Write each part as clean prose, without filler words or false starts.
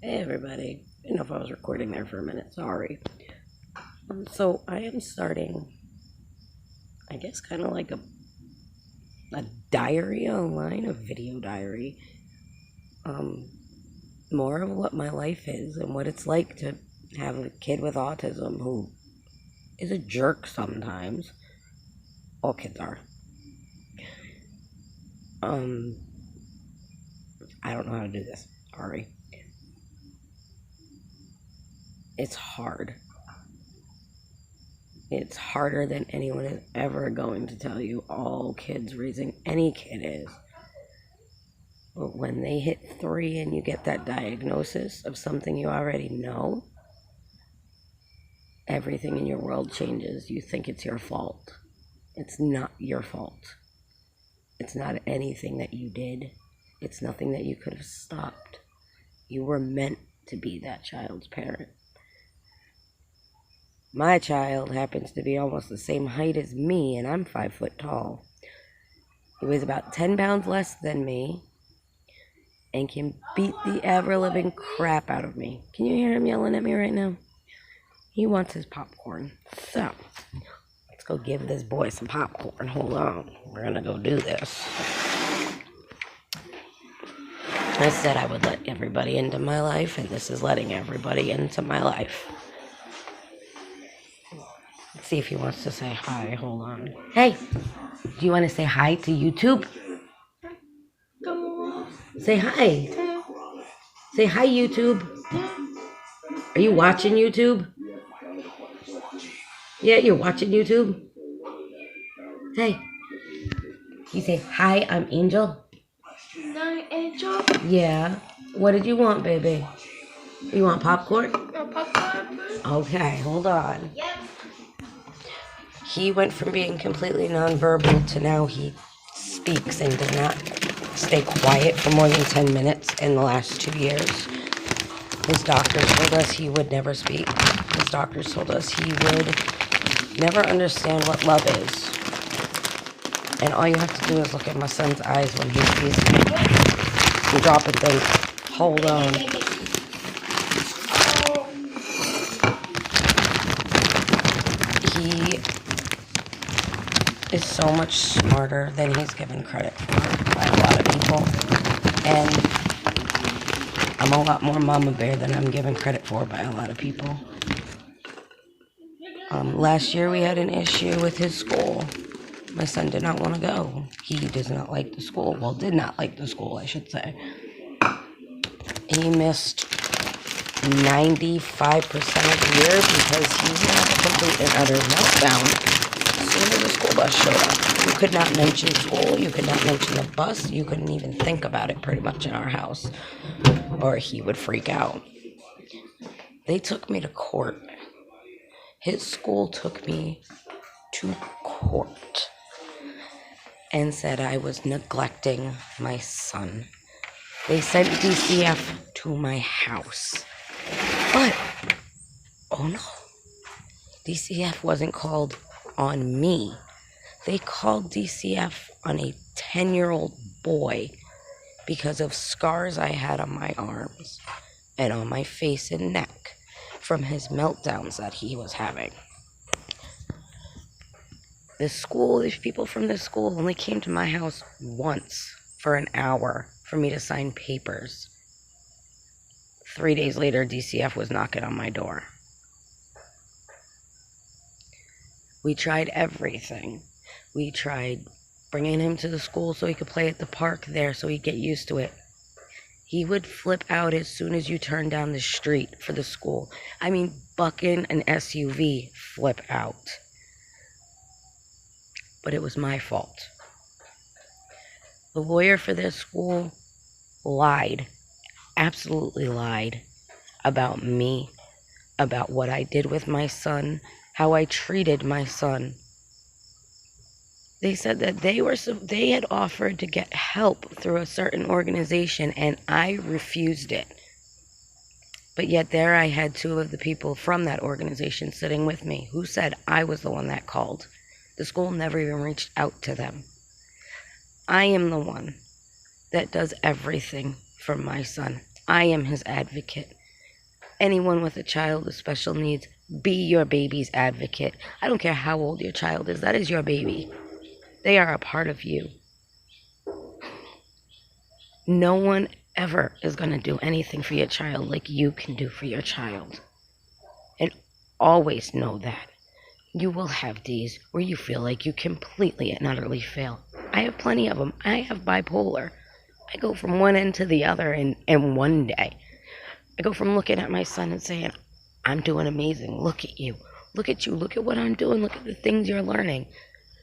Hey everybody. I didn't know if I was recording there for a minute. Sorry. So I am starting, I guess, kind of like a diary online, a video diary. Um, More of what my life is and what it's like to have a kid with autism who is a jerk sometimes. All kids are. Um, I don't know how to do this. Sorry. It's hard. It's harder than anyone is ever going to tell you. All kids raising any kid is. But when they hit 3 and you get that diagnosis of something you already know, everything in your world changes. You think it's your fault. It's not your fault. It's not anything that you did. It's nothing that you could have stopped. You were meant to be that child's parent. My child happens to be almost the same height as me, and I'm 5 foot tall. He weighs about 10 pounds less than me and can beat the ever-living crap out of me. Can you hear him yelling at me right now? He wants his popcorn. So, let's go give this boy some popcorn. Hold on. We're going to go do this. I said I would let everybody into my life, and this is letting everybody into my life. Let's see if he wants to say hi. Hold on. Hey, do you want to say hi to YouTube? Say hi. Say hi, YouTube. Are you watching YouTube? Yeah, you're watching YouTube? Hey. You say, hi, I'm Angel? No, Angel. Yeah. What did you want, baby? You want popcorn? No popcorn. Okay, hold on. Yep. He went from being completely nonverbal to now he speaks and does not stay quiet for more than 10 minutes in the last 2 years. His doctors told us he would never speak. His doctors told us he would never understand what love is. And all you have to do is look at my son's eyes when he sees me. I'm dropping things. Hold on. He is so much smarter than he's given credit for by a lot of people. And I'm a lot more mama bear than I'm given credit for by a lot of people. Last year we had an issue with his school. My son did not want to go. He does not like the school. Well, did not like the school, I should say. He missed 95% of the year because he had a complete and utter meltdown as soon as the school bus showed up. You could not mention school. You could not mention the bus. You couldn't even think about it pretty much in our house, or he would freak out. They took me to court. His school took me to court and said I was neglecting my son. They sent DCF to my house. But, oh no, DCF wasn't called on me. They called DCF on a 10-year-old boy because of scars I had on my arms and on my face and neck from his meltdowns that he was having. These people from this school only came to my house once for an hour for me to sign papers. 3 days later, DCF was knocking on my door. We tried everything. We tried bringing him to the school so he could play at the park there so he'd get used to it. He would flip out as soon as you turn down the street for the school. I mean, bucking an SUV, flip out. But it was my fault. The lawyer for this school lied, absolutely lied about me, about what I did with my son, how I treated my son. They said that they had offered to get help through a certain organization, and I refused it. But yet there I had 2 of the people from that organization sitting with me who said I was the one that called. The school never even reached out to them. I am the one that does everything for my son. I am his advocate. Anyone with a child with special needs, be your baby's advocate. I don't care how old your child is. That is your baby. They are a part of you. No one ever is going to do anything for your child like you can do for your child. And always know that. You will have days where you feel like you completely and utterly fail. I have plenty of them. I have bipolar. I go from one end to the other in one day. I go from looking at my son and saying, I'm doing amazing. Look at you. Look at you. Look at what I'm doing. Look at the things you're learning.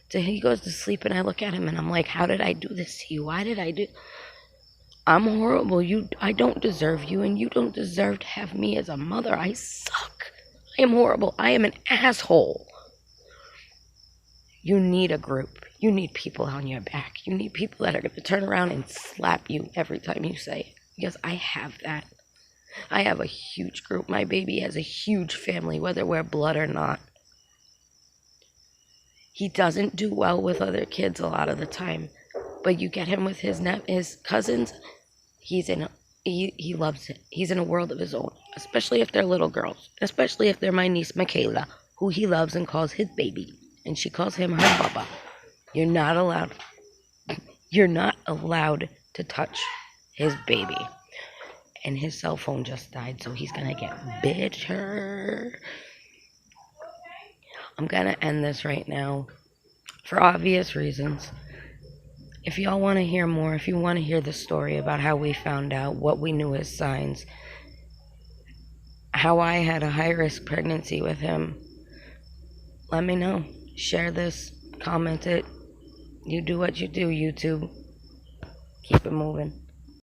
So he goes to sleep and I look at him and I'm like, how did I do this to you? Why did I do? I'm horrible. I don't deserve you and you don't deserve to have me as a mother. I suck. I am horrible. I am an asshole. You need a group. You need people on your back. You need people that are going to turn around and slap you every time you say it. Because I have that. I have a huge group. My baby has a huge family, whether we're blood or not. He doesn't do well with other kids a lot of the time. But you get him with his cousins, he loves it. He's in a world of his own. Especially if they're little girls. Especially if they're my niece, Michaela, who he loves and calls his baby. And she calls him her papa. You're not allowed to touch his baby. And his cell phone just died, so he's gonna get bitter. I'm gonna end this right now for obvious reasons. If y'all want to hear more, if you want to hear the story about how we found out, what we knew as signs, how I had a high-risk pregnancy with him, let me know. Share this, comment it. You do what you do, YouTube. Keep it moving.